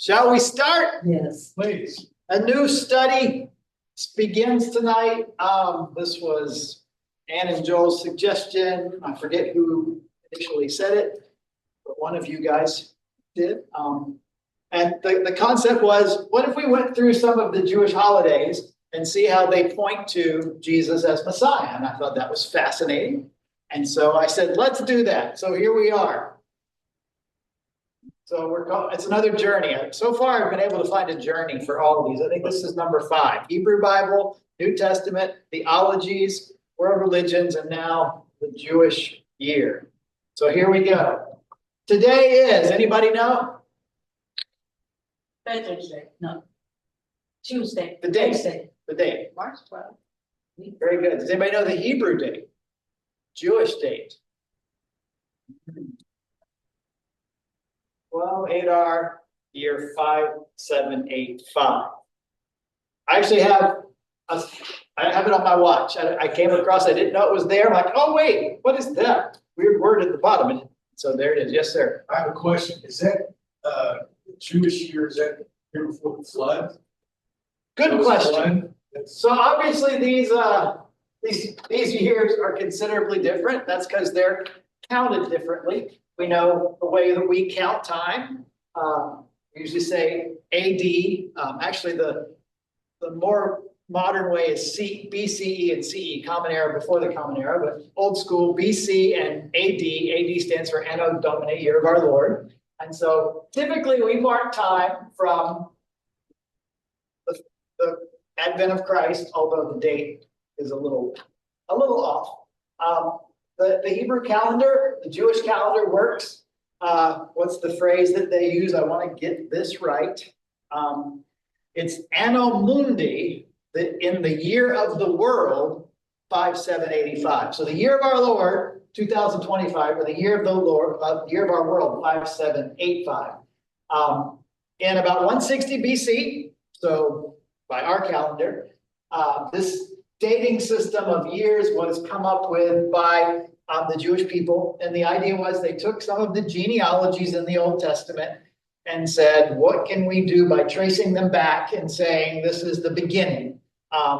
Shall we start? Yes. Please. A new study begins tonight. This was Ann and Joel's suggestion. I forget who initially said it, but one of you guys did. And the concept was, what if we went through some of the Jewish holidays and see how they point to Jesus as Messiah? And I thought that was fascinating. And so I said, let's do that. So here we are. So it's another journey. So far, I've been able to find a journey for all of these. I think this is number 5. Hebrew Bible, New Testament, theologies, world religions, and now the Jewish year. So here we go. Today is, anybody know? Thursday, no. Tuesday. The date. Wednesday. The date. March 12th. Very good. Does anybody know the Hebrew date? Jewish date? 12 Adar, year 5785. I actually have I have it on my watch. I came across, I didn't know it was there. I'm like, oh wait, what is that? Weird word at the bottom. And so there it is. Yes, sir. I have a question. Is that Jewish year, is that year before the flood? Good question. Flood? So obviously these years are considerably different. That's because they're counted differently. We know the way that we count time. We usually say AD. Actually, the more modern way is BCE and CE, Common Era before the Common Era, but old school BC and AD. AD stands for Anno Domini, Year of Our Lord. And so typically we mark time from the advent of Christ, although the date is a little off. The Hebrew calendar, the Jewish calendar works. What's the phrase that they use? I want to get this right. It's Anno Mundi, in the year of the world, 5785. So the year of our Lord, 2025, or the year of the Lord, year of our world, 5785. In about 160 BC, so by our calendar, this dating system of years was come up with by the Jewish people. And the idea was they took some of the genealogies in the Old Testament and said, what can we do by tracing them back and saying this is the beginning?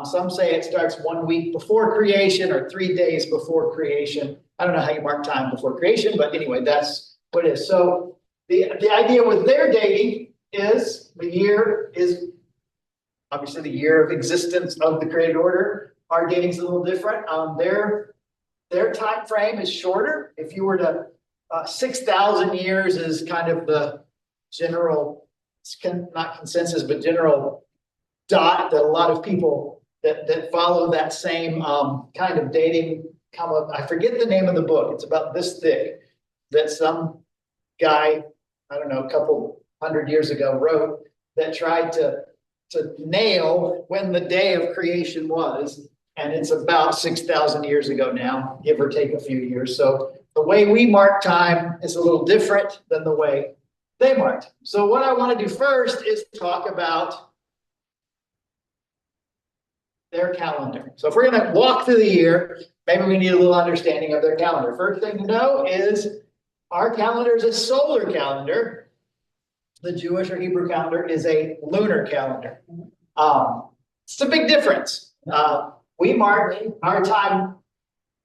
Some say it starts 1 week before creation or 3 days before creation. I don't know how you mark time before creation, but anyway, that's what it is. So the idea with their dating is the year is obviously the year of existence of the created order. Our dating's a little different. Their time frame is shorter. If you were to 6,000 years is kind of the general, not consensus, but general dot that a lot of people that follow that same kind of dating come up. I forget the name of the book. It's about this thick that some guy, I don't know, a couple hundred years ago wrote that tried to nail when the day of creation was. And it's about 6,000 years ago now, give or take a few years. So the way we mark time is a little different than the way they marked. So what I want to do first is talk about their calendar. So if we're going to walk through the year, maybe we need a little understanding of their calendar. First thing to know is our calendar is a solar calendar. The Jewish or Hebrew calendar is a lunar calendar. It's a big difference. We mark our time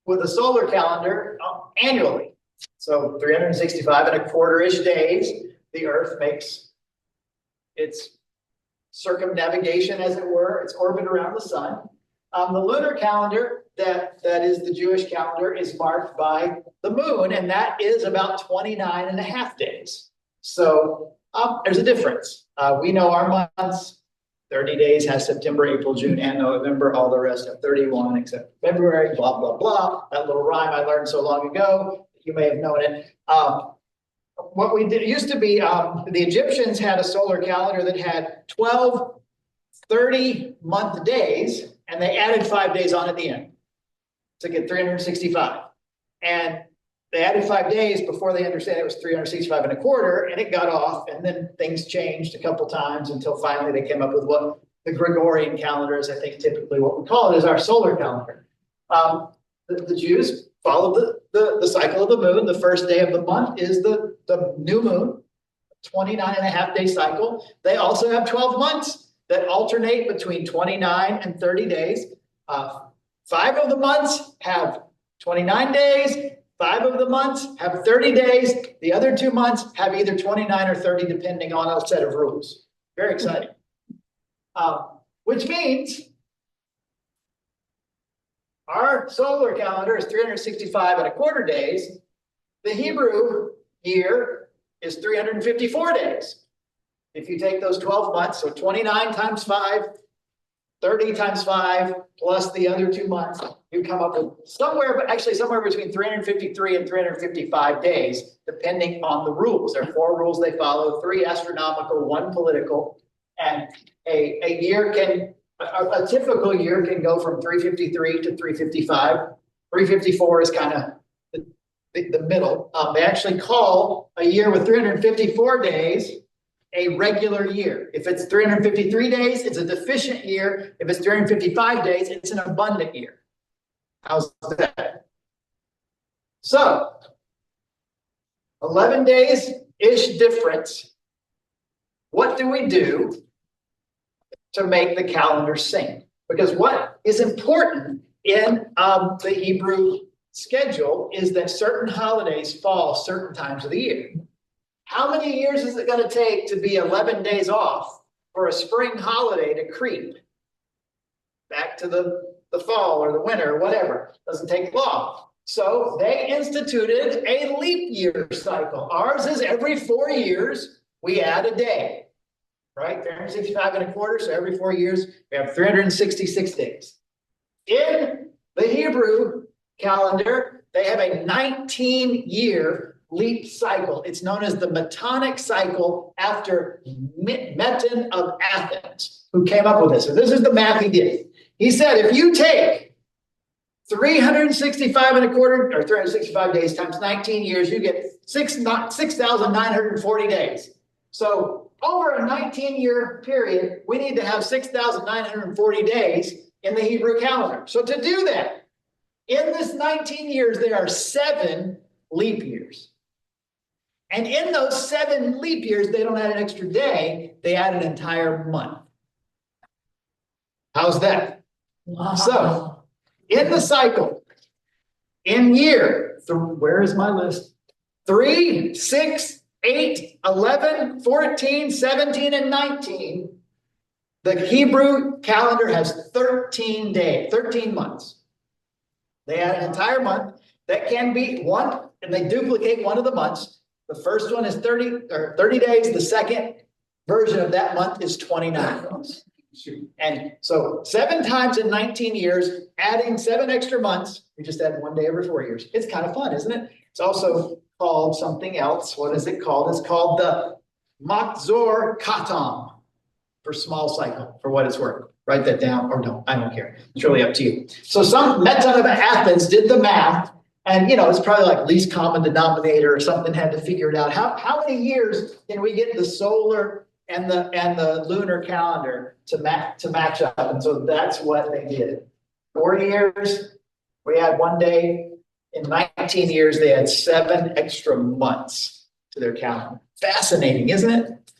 with a solar calendar annually. So 365 and a quarter-ish days, the Earth makes its circumnavigation, as it were, its orbit around the sun. The lunar calendar, that is the Jewish calendar, is marked by the moon, and that is about 29 and a half days. So there's a difference. We know our months. 30 days has September, April, June, and November. All the rest have 31 except February, blah, blah, blah. That little rhyme I learned so long ago, you may have known it. What we did, it used to be, the Egyptians had a solar calendar that had 12 30-month days, and they added 5 days on at the end to get 365. And they added 5 days before they understand it was 365 and a quarter, and it got off, and then things changed a couple times until finally they came up with what the Gregorian calendar is, I think typically what we call it is our solar calendar. The Jews follow the cycle of the moon. The first day of the month is the new moon. 29 and a half day cycle. They also have 12 months that alternate between 29 and 30 days. 5 of the months have 29 days. 5 of the months have 30 days. The other 2 months have either 29 or 30, depending on a set of rules. Very exciting. Which means our solar calendar is 365 and a quarter days. The Hebrew year is 354 days. If you take those 12 months, so 29 times 5, 30 times 5, plus the other 2 months, you come up with somewhere between 353 and 355 days, depending on the rules. There are 4 rules they follow, 3 astronomical, 1 political, and a year can, a typical year can go from 353 to 355. 354 is kind of the middle. They actually call a year with 354 days a regular year. If it's 353 days, it's a deficient year. If it's 355 days, it's an abundant year. How's that? So 11 days-ish difference. What do we do to make the calendar sync? Because what is important in the Hebrew schedule is that certain holidays fall certain times of the year. How many years is it going to take to be 11 days off for a spring holiday to creep back to the fall or the winter or whatever? Doesn't take long. So they instituted a leap year cycle. Ours is every 4 years, we add a day, right? 365 and a quarter. So every 4 years, we have 366 days. In the Hebrew calendar, they have a 19-year leap cycle. It's known as the Metonic cycle after Meton of Athens, who came up with this. So this is the math he did. He said, if you take 365 and a quarter, or 365 days times 19 years, you get 6,940 days. So over a 19-year period, we need to have 6,940 days in the Hebrew calendar. So to do that, in this 19 years, there are 7 leap years. And in those 7 leap years, they don't add an extra day, they add an entire month. How's that? Wow. So, in the cycle, in year, where is my list? 3, 6, 8, 11, 14, 17, and 19. The Hebrew calendar has 13 months. They add an entire month. That can be one, and they duplicate one of the months. The first one is 30 days. The second version of that month is 29 months. And so 7 times in 19 years, adding 7 extra months, we just add 1 day every 4 years. It's kind of fun, isn't it? It's also called something else. What is it called? It's called the Machzor Katam for small cycle, for what it's worth. Write that down, or don't, I don't care. It's really up to you. So some Meton of Athens did the math. And, it's probably like least common denominator or something, had to figure it out. How many years can we get the solar and the lunar calendar to match up? And so that's what they did. 4 years, we had 1 day. In 19 years, they had 7 extra months to their calendar. Fascinating, isn't it?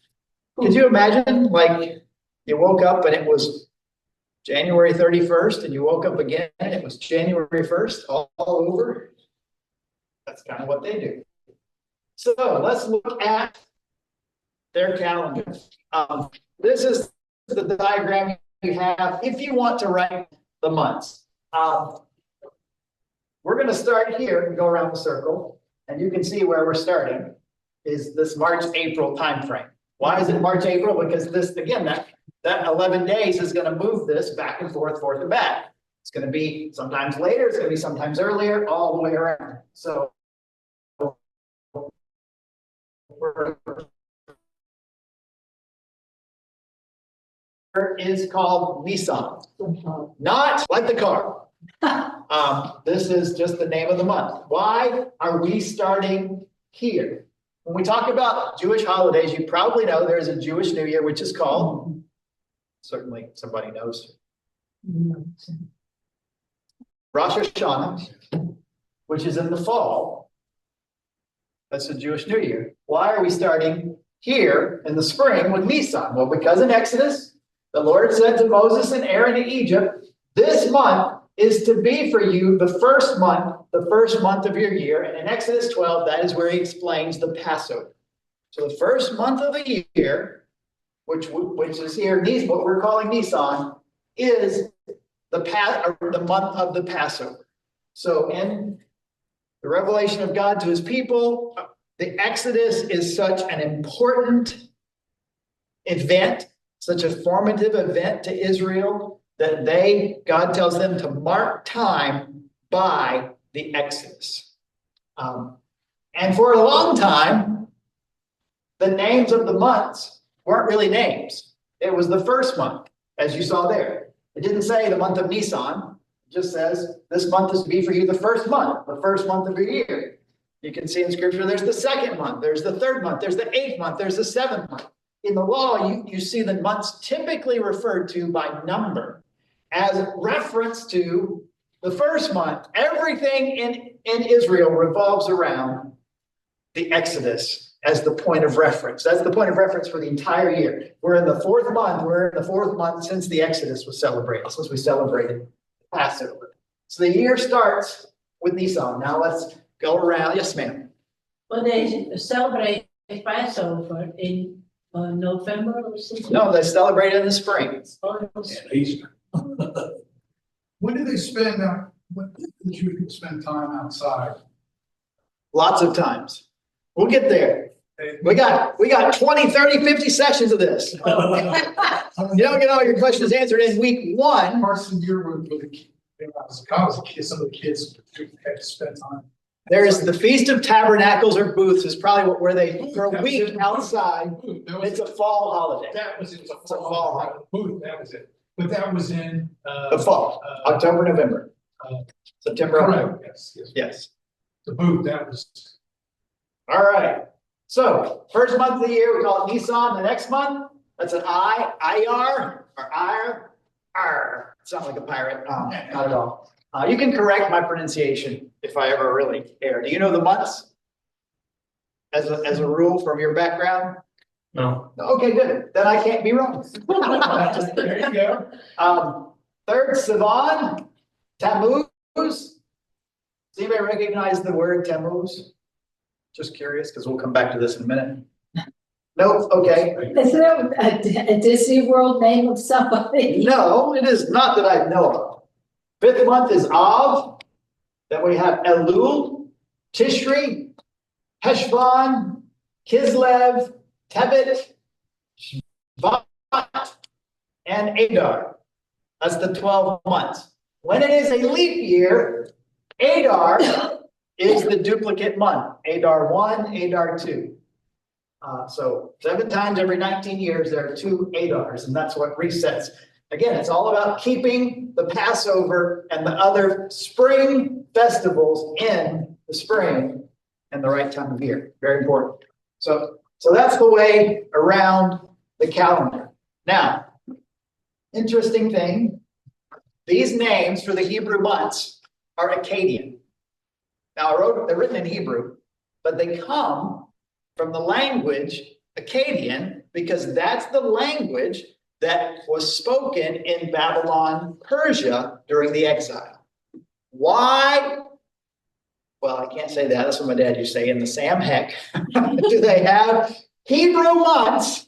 Could you imagine, like, you woke up and it was January 31st, and you woke up again and it was January 1st, all over? That's kind of what they do. So let's look at their calendar. This is the diagram you have if you want to write the months. We're going to start here and go around the circle, and you can see where we're starting is this March-April timeframe. Why is it March-April? Because this, again, that 11 days is going to move this back and forth and back. It's going to be sometimes later, it's going to be sometimes earlier, all the way around. So is called Nisan, not like the car. This is just the name of the month. Why are we starting here? When we talk about Jewish holidays, you probably know there's a Jewish New Year, which is called, certainly somebody knows, Rosh Hashanah, which is in the fall. That's the Jewish New Year. Why are we starting here in the spring with Nisan? Well, because in Exodus, the Lord said to Moses and Aaron in Egypt, this month is to be for you the first month of your year. And in Exodus 12, that is where he explains the Passover. So the first month of the year, which is here, what we're calling Nisan, is the month of the Passover. So in the revelation of God to his people, the Exodus is such an important event, such a formative event to Israel, that God tells them to mark time by the Exodus. And for a long time, the names of the months weren't really names. It was the first month, as you saw there. It didn't say the month of Nisan. It just says this month is to be for you the first month of your year. You can see in scripture, there's the second month, there's the third month, there's the 8th month, there's the 7th month. In the law, you see the months typically referred to by number as reference to the first month. Everything in Israel revolves around the Exodus as the point of reference. That's the point of reference for the entire year. We're in the 4th month. We're in the 4th month since the Exodus was celebrated, since we celebrated Passover. So the year starts with Nisan. Now let's go around. Yes, ma'am. Well, they celebrate Passover in November or something. No, they celebrate in the spring. Oh, And Easter. When do they spend, when do the Jews people spend time outside? Lots of times. We'll get there. We got 20, 30, 50 sessions of this. You don't get all your questions answered in week 1. Carson, year with the kids, when I was a kid, some of the kids had to spend time. There is the Feast of Tabernacles or Booths is probably where they, for a week outside. It's a fall holiday. It was a It's a fall fall holiday. Booth, that was it. But that was in. The fall, October, November, September, October. Correct, yes. Yes. The booth, that was. All right. So first month of the year, we call it Nisan. The next month, that's an Iyar, or Ir, R. Sounds like a pirate. Not at all. You can correct my pronunciation if I ever really err. Do you know the months as a rule from your background? No. Okay, good. Then I can't be wrong. There you go. 3rd, Sivan, Tammuz. Does anybody recognize the word Tammuz? Just curious, because we'll come back to this in a minute. Nope, okay. Isn't it a Disney World name of somebody? No, it is not that I know of. 5th month is Av. Then we have Elul, Tishri, Heshvan, Kislev, Tebet, Shvat, and Adar. That's the 12 months. When it is a leap year, Adar is the duplicate month. Adar 1, Adar 2. So 7 times every 19 years, there are 2 Adars, and that's what resets. Again, it's all about keeping the Passover and the other spring festivals in the spring and the right time of year. Very important. So that's the way around the calendar. Now, interesting thing, these names for the Hebrew months are Akkadian. Now, they're written in Hebrew, but they come from the language Akkadian because that's the language that was spoken in Babylon, Persia during the exile. Why? Well, I can't say that. That's what my dad used to say. In the Sam Heck, do they have Hebrew months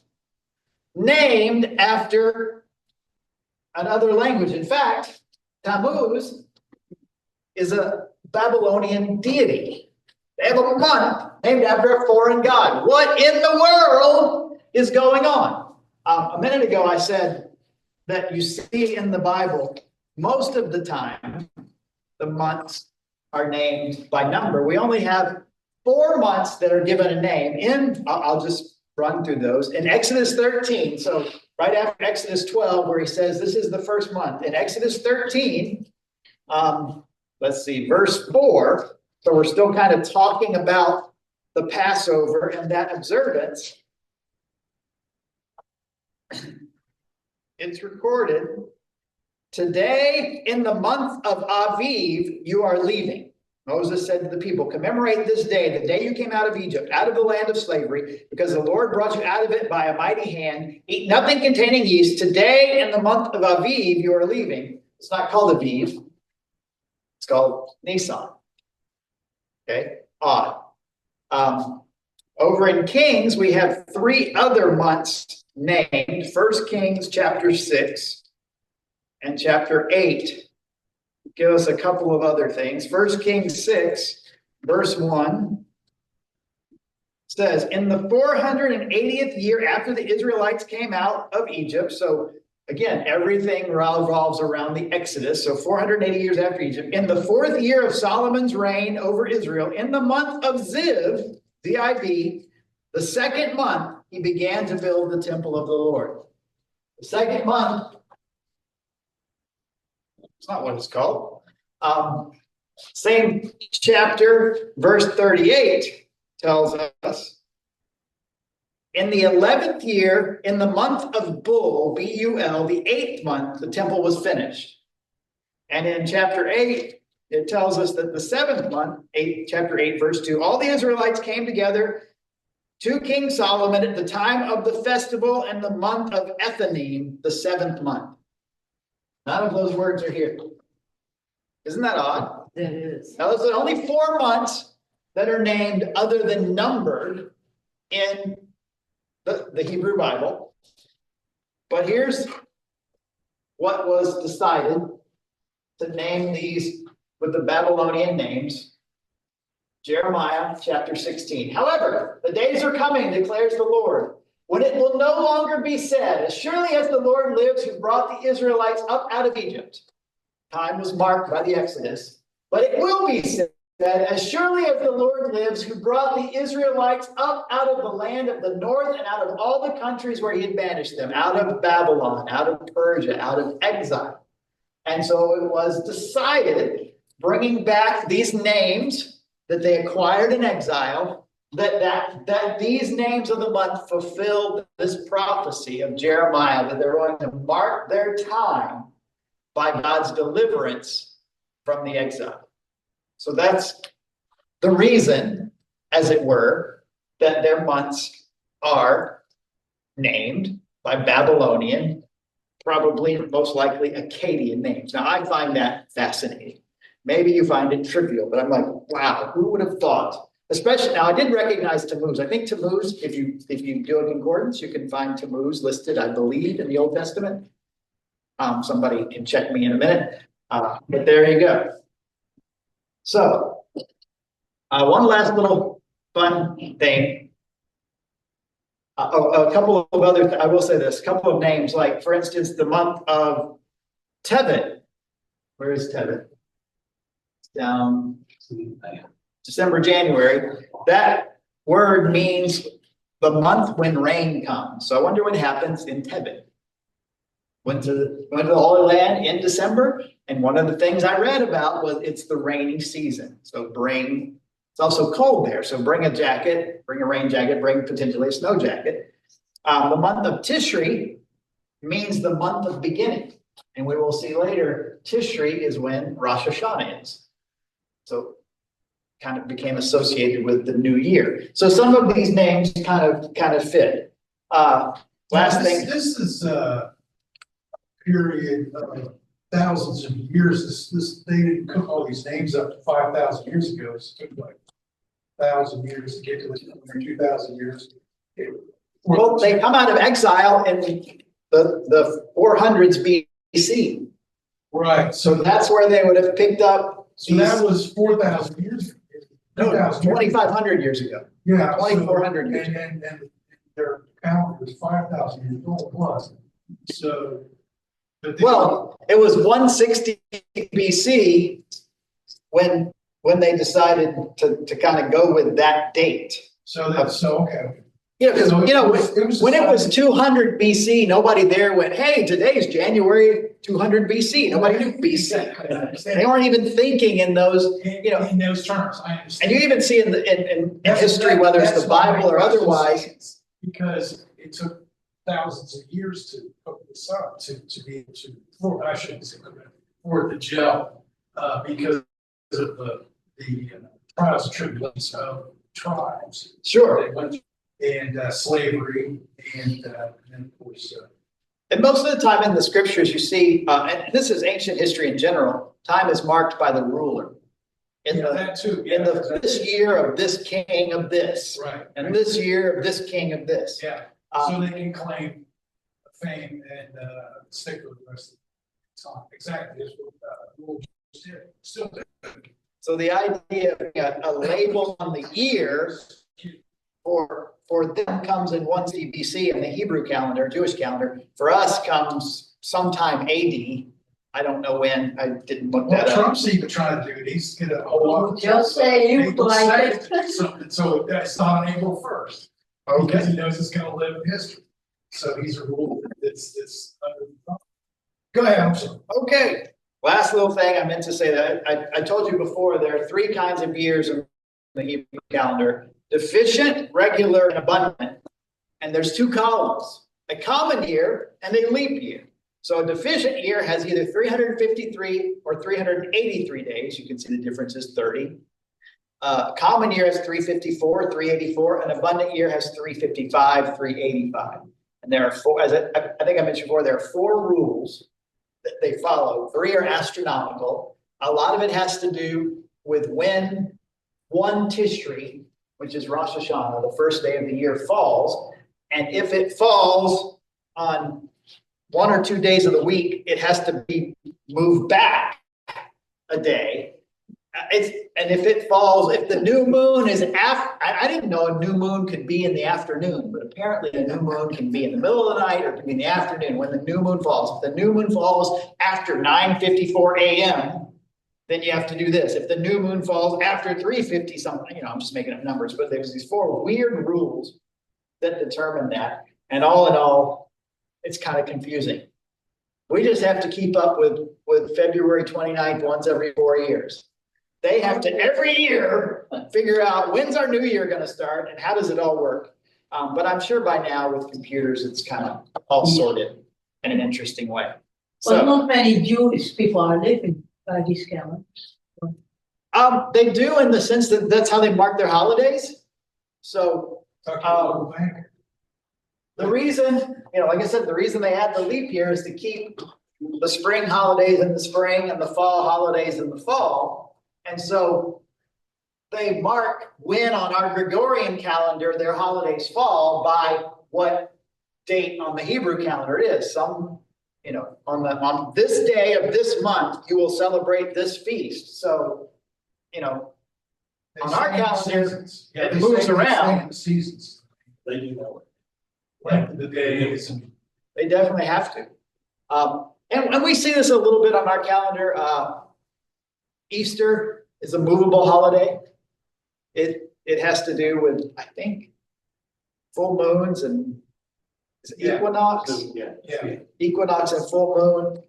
named after another language? In fact, Tammuz is a Babylonian deity. They have a month named after a foreign god. What in the world is going on? A minute ago, I said that you see in the Bible, most of the time, the months are named by number. We only have 4 months that are given a name. I'll just run through those. In Exodus 13, so right after Exodus 12, where he says this is the first month. In Exodus 13, let's see, verse 4. So we're still kind of talking about the Passover and that observance. It's recorded. Today in the month of Aviv, you are leaving. Moses said to the people, commemorate this day, the day you came out of Egypt, out of the land of slavery, because the Lord brought you out of it by a mighty hand. Eat nothing containing yeast. Today in the month of Aviv, you are leaving. It's not called Aviv. It's called Nisan. Okay, odd. Over in Kings, we have 3 other months named. 1 Kings chapter 6 and chapter 8 give us a couple of other things. 1 Kings 6, verse 1 says, in the 480th year after the Israelites came out of Egypt, so again, everything revolves around the Exodus. So 480 years after Egypt, in the 4th year of Solomon's reign over Israel, in the month of Ziv, Z-I-V, the 2nd month, he began to build the temple of the Lord. The 2nd month, it's not what it's called. Same chapter, verse 38 tells us, in the 11th year, in the month of Bul, B-U-L, the 8th month, the temple was finished. And in chapter 8, it tells us that the 7th month, chapter 8, verse 2, all the Israelites came together to King Solomon at the time of the festival and the month of Ethanim, the 7th month. None of those words are here. Isn't that odd? That is. Now, there's only 4 months that are named other than numbered in the Hebrew Bible. But here's what was decided to name these with the Babylonian names. Jeremiah chapter 16. However, the days are coming, declares the Lord, when it will no longer be said, as surely as the Lord lives who brought the Israelites up out of Egypt. Time was marked by the Exodus. But it will be said, as surely as the Lord lives who brought the Israelites up out of the land of the north and out of all the countries where he had banished them, out of Babylon, out of Persia, out of exile. And so it was decided, bringing back these names that they acquired in exile, that these names of the month fulfilled this prophecy of Jeremiah, that they're going to mark their time by God's deliverance from the exile. So that's the reason, as it were, that their months are named by Babylonian, probably most likely Akkadian names. Now, I find that fascinating. Maybe you find it trivial, but I'm like, wow, who would have thought? Especially now, I did recognize Tammuz. I think Tammuz, if you do a concordance, you can find Tammuz listed, I believe, in the Old Testament. Somebody can check me in a minute, but there you go. So, one last little fun thing. A couple of other, I will say this, a couple of names, like for instance, the month of Tevet. Where is Tevet? It's down December, January. That word means the month when rain comes. So I wonder what happens in Tevet. Went to the Holy Land in December, and one of the things I read about was it's the rainy season. So it's also cold there, so bring a jacket, bring a rain jacket, bring potentially a snow jacket. The month of Tishri means the month of beginning, and we will see later, Tishri is when Rosh Hashanah is. So kind of became associated with the new year. So some of these names kind of fit. Last thing. This is period of thousands of years. They didn't cook all these names up to 5,000 years ago. It took like 1,000 years to get to this, or 2,000 years. Well, they come out of exile in the 400s BC. Right. So that's where they would have picked up. So that was 4,000 years ago. No, 2,500 years ago. Yeah. 2,400 years ago. And their calendar is 5,000 years old plus. So. Well, it was 160 BC when they decided to kind of go with that date. So that's okay. Yeah, because So when it was 200 BC, nobody there went, hey, today's January 200 BC. Nobody knew BC. They weren't even thinking in those, in those terms. I understand. and you even see in history, whether it's the Bible or otherwise. Because it took thousands of years to cook this up to be able to, I shouldn't say, for it to gel, because of the trials and tribulations of tribes. Sure. And slavery and of course, And most of the time in the scriptures, you see, and this is ancient history in general, time is marked by the ruler. In yeah, the, that too. in the this year of this king of this, Right. and this year of this king of this. Yeah, so Um, they can claim fame and stick with the rest of the time. Exactly, that's what we'll still do. so the idea of a label on the year for them comes in 1 BC in the Hebrew calendar, Jewish calendar. For us comes sometime AD. I don't know when. I didn't look Well, that up. Trump's even trying to do it. He's gonna hold off. Just say you April like 2nd to do something, so it's not on April 1st. Because he knows it's gonna live in history. So he's a rule that's under the thumb. Go ahead, I'm sorry. Okay, last little thing I meant to say that I told you before, there are three kinds of years in the Hebrew calendar: deficient, regular, and abundant. And there's two columns: a common year and a leap year. So a deficient year has either 353 or 383 days. You can see the difference is 30. Common year has 354, 384. An abundant year has 355, 385. And there are four, as I think I mentioned before, there are four rules that they follow. Three are astronomical. A lot of it has to do with when one Tishri, which is Rosh Hashanah, the first day of the year, falls. And if it falls on 1 or 2 days of the week, it has to be moved back a day. And if it falls, if the new moon is I didn't know a new moon could be in the afternoon, but apparently a new moon can be in the middle of the night or it can be in the afternoon when the new moon falls. If the new moon falls after 9:54 a.m., then you have to do this. If the new moon falls after 3:50 something, I'm just making up numbers, but there's these four weird rules that determine that. And all in all, it's kind of confusing. We just have to keep up with February 29th once every 4 years. They have to every year figure out when's our new year going to start and how does it all work. But I'm sure by now with computers, it's kind of all sorted in an interesting way. Well, So not many Jewish people are living by this calendar. they do in the sense that that's how they mark their holidays. So Talk to your local bank. the reason, like I said, the reason they add the leap year is to keep the spring holidays in the spring and the fall holidays in the fall. And so they mark when on our Gregorian calendar their holidays fall by what date on the Hebrew calendar it is. Some, on this day of this month, you will celebrate this feast. So, They on our stay in the calendar, seasons. it they moves stay- they stay around. in the seasons. They do know it. Like the days and. they definitely have to. And we see this a little bit on our calendar. Easter is a movable holiday. It has to do with, I think, full moons and is it Yeah. equinox. Yeah. Yeah. Equinox and full moon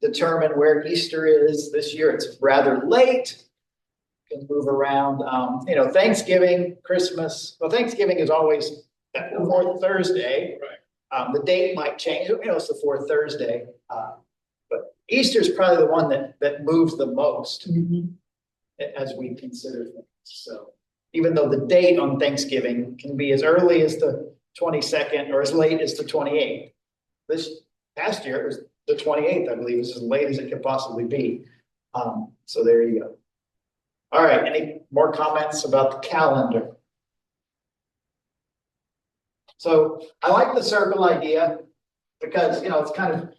determine where Easter is. This year it's rather late. Can move around. Thanksgiving, Christmas. Well, Thanksgiving is always that fourth Thursday. Right. The date might change. It's the fourth Thursday. But Easter is probably the one that moves the most as we consider things. So even though the date on Thanksgiving can be as early as the 22nd or as late as the 28th. This past year, it was the 28th, I believe, is as late as it could possibly be. So there you go. All right, any more comments about the calendar? So I like the circle idea because, it's kind of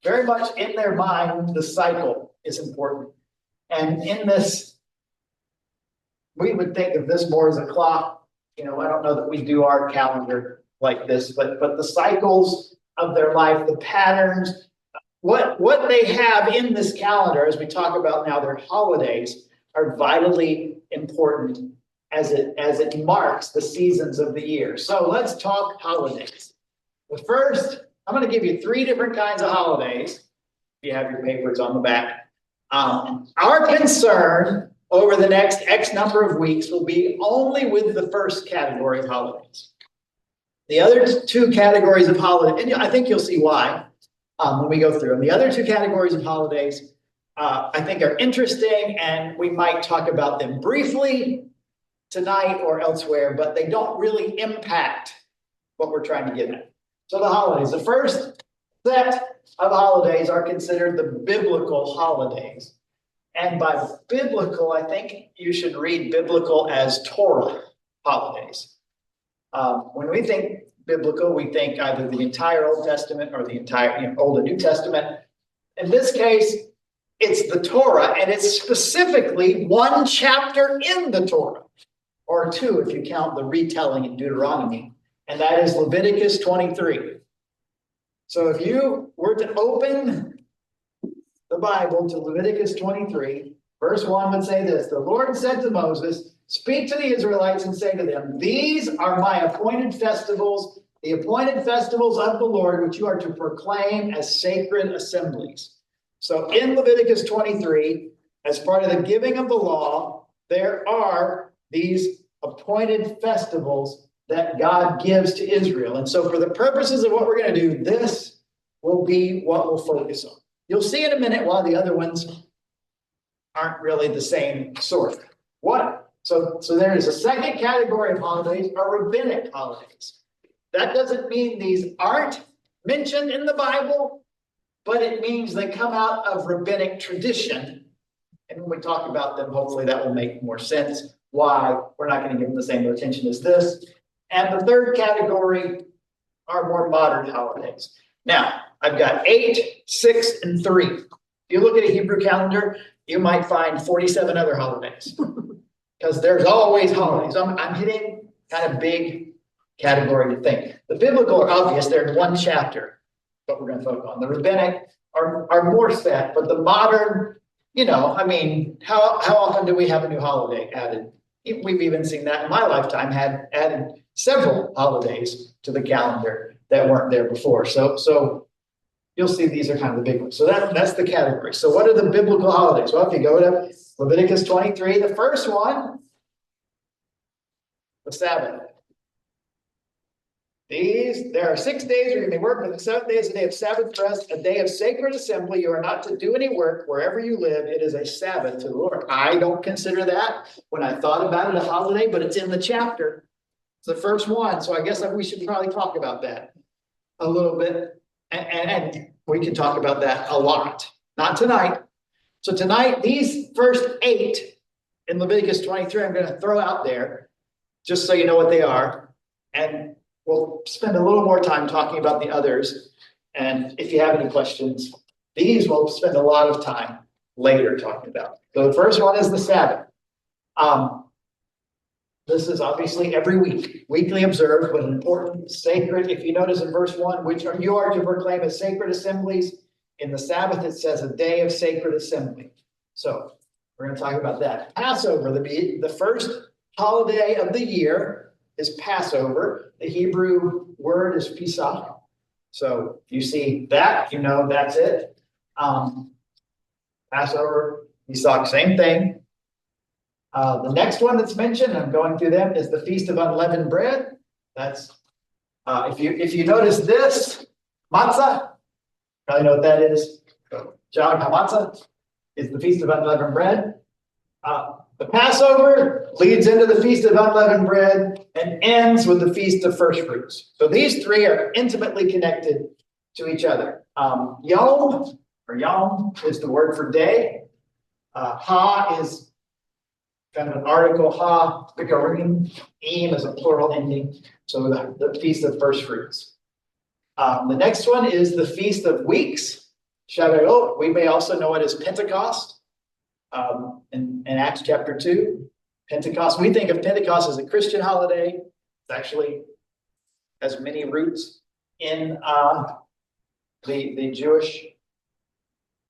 very much in their mind, the cycle is important. And in this, we would think of this more as a clock. I don't know that we do our calendar like this, but the cycles of their life, the patterns, what they have in this calendar, as we talk about now, their holidays are vitally important as it marks the seasons of the year. So let's talk holidays. The first, I'm going to give you 3 different kinds of holidays. If you have your papers on the back. Our concern over the next X number of weeks will be only with the first category of holidays. The other 2 categories of holidays, and I think you'll see why when we go through them. The other 2 categories of holidays I think are interesting, and we might talk about them briefly tonight or elsewhere, but they don't really impact what we're trying to get at. So the holidays, the first set of holidays are considered the biblical holidays. And by biblical, I think you should read biblical as Torah holidays. When we think biblical, we think either the entire Old Testament or the entire Old and New Testament. In this case, it's the Torah, and it's specifically one chapter in the Torah, or two if you count the retelling in Deuteronomy, and that is Leviticus 23. So if you were to open the Bible to Leviticus 23, verse 1 would say this: the Lord said to Moses, speak to the Israelites and say to them, these are my appointed festivals, the appointed festivals of the Lord, which you are to proclaim as sacred assemblies. So in Leviticus 23, as part of the giving of the law, there are these appointed festivals that God gives to Israel. And so for the purposes of what we're going to do, this will be what we'll focus on. You'll see in a minute why the other ones aren't really the same sort. What? So there is a second category of holidays, are rabbinic holidays. That doesn't mean these aren't mentioned in the Bible, but it means they come out of rabbinic tradition. And when we talk about them, hopefully that will make more sense why we're not going to give them the same attention as this. And the third category are more modern holidays. Now, I've got 8, 6, and 3. If you look at a Hebrew calendar, you might find 47 other holidays because there's always holidays. I'm hitting kind of big category to think. The biblical are obvious. They're in one chapter, but we're going to focus on. The rabbinic are more set, but the modern, how often do we have a new holiday added? We've even seen that in my lifetime, had added several holidays to the calendar that weren't there before. So you'll see these are kind of the big ones. So that's the category. So what are the biblical holidays? Well, if you go to Leviticus 23, the first one, the Sabbath. There are 6 days where you may work, but the seventh day is a day of Sabbath rest, a day of sacred assembly. You are not to do any work wherever you live. It is a Sabbath to the Lord. I don't consider that when I thought about it a holiday, but it's in the chapter. It's the first one. So I guess we should probably talk about that a little bit. And we can talk about that a lot. Not tonight. So tonight, these first 8 in Leviticus 23, I'm going to throw out there just so you know what they are. And we'll spend a little more time talking about the others. And if you have any questions, these we'll spend a lot of time later talking about. So the first one is the Sabbath. This is obviously every week, weekly observed, but an important, sacred. If you notice in verse 1, you are to proclaim as sacred assemblies. In the Sabbath, it says a day of sacred assembly. So we're going to talk about that. Passover, the first holiday of the year is Passover. The Hebrew word is Pesach. So if you see that, that's it. Passover, Pesach, same thing. The next one that's mentioned, I'm going through them, is the Feast of Unleavened Bread. That's if you notice this, matzah, probably know what that is. Jag HaMatzah is the Feast of Unleavened Bread. The Passover leads into the Feast of Unleavened Bread and ends with the Feast of First Fruits. So these three are intimately connected to each other. Yom is the word for day. Ha is kind of an article. Ha, bikarim. Im is a plural ending. So the Feast of First Fruits. The next one is the Feast of Weeks. Shavuot. We may also know it as Pentecost. In Acts chapter 2, Pentecost. We think of Pentecost as a Christian holiday. It actually has many roots in the Jewish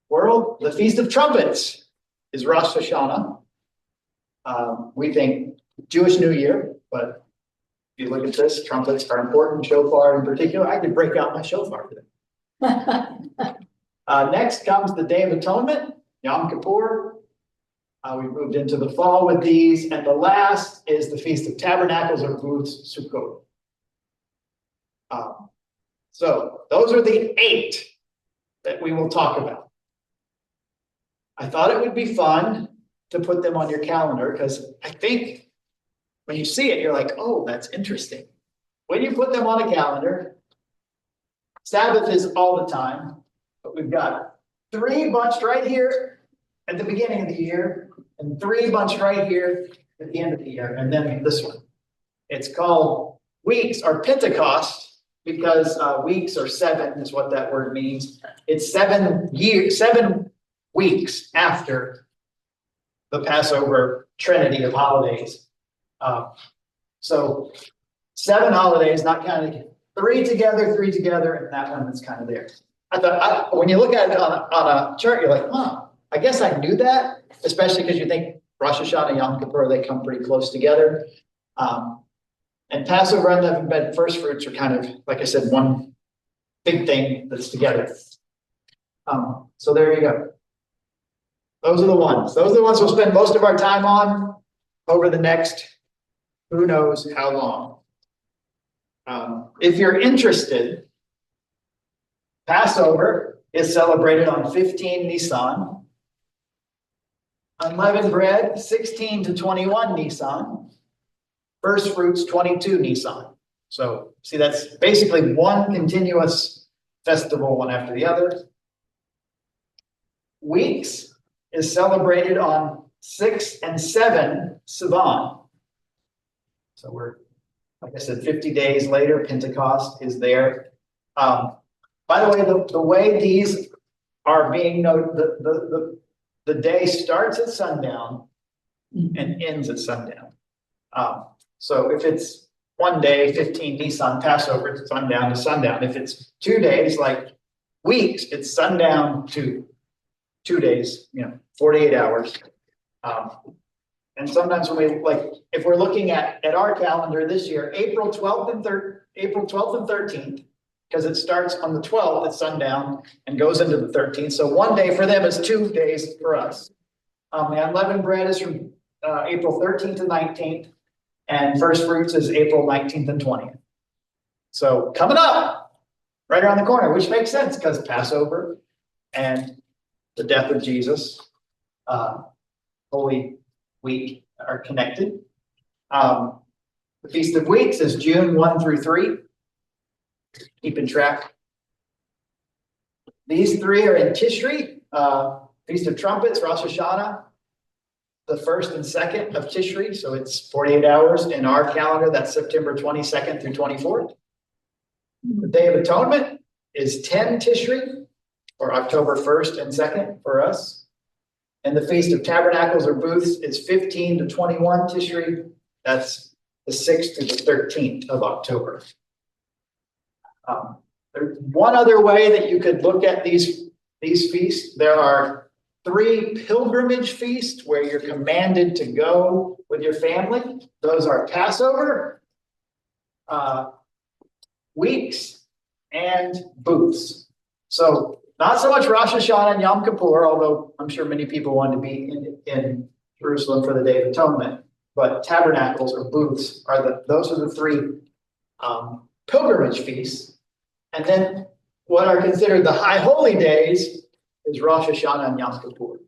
world. The Feast of Trumpets is Rosh Hashanah. We think Jewish New Year, but if you look at this, trumpets are important. Shofar in particular. I could break out my shofar today. Next comes the Day of Atonement, Yom Kippur. We've moved into the fall with these. And the last is the Feast of Tabernacles or Booths, Sukkot. So those are the 8 that we will talk about. I thought it would be fun to put them on your calendar, because I think when you see it, you're like, oh, that's interesting. When you put them on a calendar, Sabbath is all the time, but we've got 3 bunched right here at the beginning of the year, and 3 bunched right here at the end of the year, and then this one. It's called weeks or Pentecost, because weeks or 7 is what that word means. It's 7 weeks after the Passover trinity of holidays. So 7 holidays, not counting 3 together, and that one that's kind of there. I thought, when you look at it on a chart, you're like, huh, I guess I knew that, especially because you think Rosh Hashanah and Yom Kippur, they come pretty close together. And Passover, unleavened bread, and first fruits are kind of, like I said, one big thing that's together. So there you go. Those are the ones. Those are the ones we'll spend most of our time on over the next, who knows how long. If you're interested, Passover is celebrated on 15 Nisan. Unleavened bread, 16 to 21 Nisan. First fruits, 22 Nisan. So see, that's basically one continuous festival, one after the other. Weeks is celebrated on 6 and 7 Sivan. So we're, like I said, 50 days later, Pentecost is there. By the way, the way these are being noted, the day starts at sundown and ends at sundown. So if it's one day, 15 Nisan Passover, it's sundown to sundown. If it's 2 days, like weeks, it's sundown to 2 days, 48 hours. And sometimes when we, like, if we're looking at our calendar this year, April 12th and 13th, because it starts on the 12th at sundown and goes into the 13th. So one day for them is 2 days for us. The unleavened bread is from April 13th to 19th. And first fruits is April 19th and 20th. So coming up right around the corner, which makes sense because Passover and the death of Jesus, Holy Week are connected. The Feast of Weeks is June 1 through 3. Keeping track. These 3 are in Tishri, Feast of Trumpets, Rosh Hashanah. The 1st and 2nd of Tishri, so it's 48 hours in our calendar. That's September 22nd through 24th. The Day of Atonement is 10 Tishri, or October 1st and 2nd for us. And the Feast of Tabernacles or Booths is 15 to 21 Tishri. That's the 6th to the 13th of October. There's one other way that you could look at these feasts. There are 3 pilgrimage feasts where you're commanded to go with your family. Those are Passover, Weeks, and Booths. So not so much Rosh Hashanah and Yom Kippur, although I'm sure many people want to be in Jerusalem for the Day of Atonement. But Tabernacles or Booths those are the 3 pilgrimage feasts. And then what are considered the high holy days is Rosh Hashanah and Yom Kippur.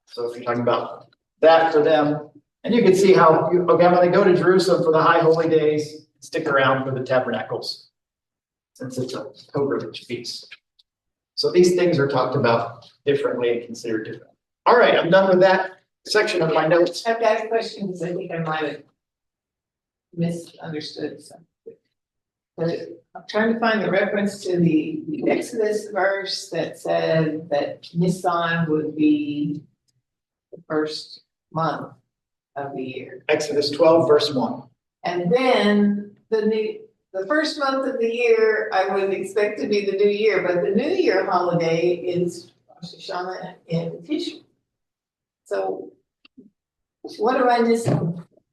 So if you're talking about that for them, and you can see how, okay, I'm going to go to Jerusalem for the high holy days, stick around for the tabernacles, since it's a pilgrimage feast. So these things are talked about differently and considered different. All right, I'm done with that section of my notes. I've got a question because I think I might have misunderstood something. But I'm trying to find the reference to the Exodus verse that said that Nisan would be the first month of the year. Exodus 12, verse 1. And then the first month of the year, I would expect to be the new year, but the New Year holiday is Rosh Hashanah and Tishri. So what do I miss?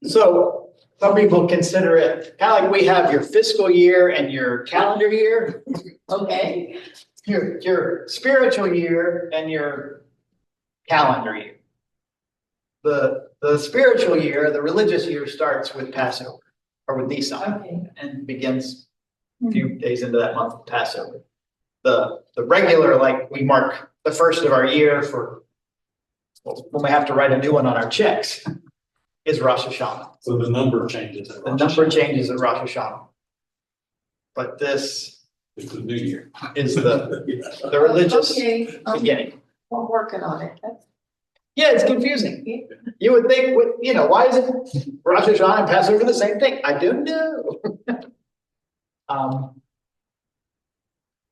So some people consider it kind of like we have your fiscal year and your calendar year, Okay, your spiritual year and your calendar year. The spiritual year, the religious year starts with Passover or with Nisan okay, and begins a few days into that month of Passover. The regular, like we mark the first of our year for, when we have to write a new one on our checks, is Rosh Hashanah. So the number changes. at The Rosh number Hashanah. changes at Rosh Hashanah. But this It's the new year. is the religious Okay, beginning. I'm working on it. Yeah, it's confusing. You would think, why is it Rosh Hashanah and Passover the same thing? I don't know.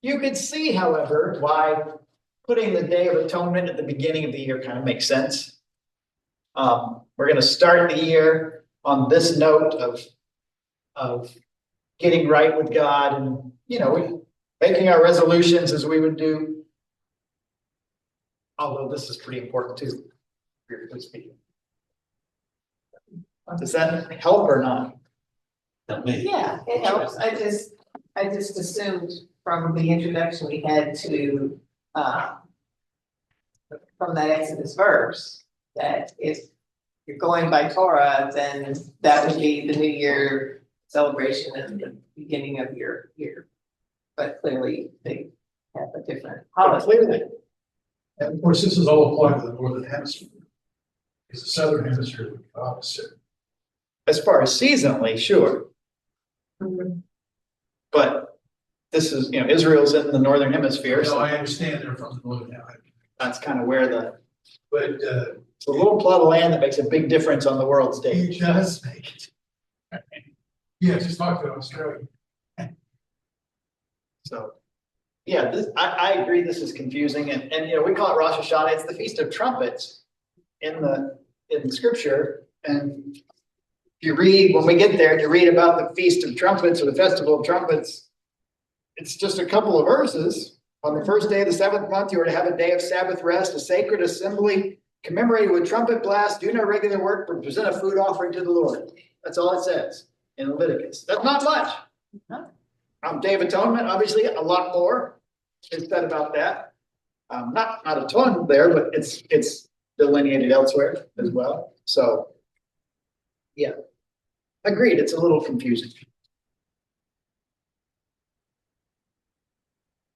You could see, however, why putting the Day of Atonement at the beginning of the year kind of makes sense. We're gonna start the year on this note of getting right with God and, making our resolutions as we would do. Although this is pretty important too, spiritually speaking. Does that help or not? Not me. Yeah, it helps. I just assumed from the introduction we had to, from that Exodus verse, that if you're going by Torah, then that would be the New Year celebration and the beginning of your year. But clearly, they have a different holiday. Clearly. And of course, this is all applied to the northern hemisphere. Because the southern hemisphere would be opposite. As far as seasonally, sure, but this is, Israel's in the northern hemisphere, So so I understand they're from the northern hemisphere, that's kind of where but it's a little plot of land that makes a big difference on the world stage. it does make it. Yeah, just talk to Australia. So, yeah, I agree, this is confusing, and, we call it Rosh Hashanah, it's the Feast of Trumpets in Scripture, and if you read, when we get there and you read about the Feast of Trumpets or the Festival of Trumpets, it's just a couple of verses. On the first day of the seventh month, you are to have a day of Sabbath rest, a sacred assembly, commemorated with trumpet blast, do no regular work, but present a food offering to the Lord. That's all it says in Leviticus. That's not much. Day of Atonement, obviously, a lot more is said about that. Not a ton there, but it's delineated elsewhere as well. So, yeah, agreed. It's a little confusing.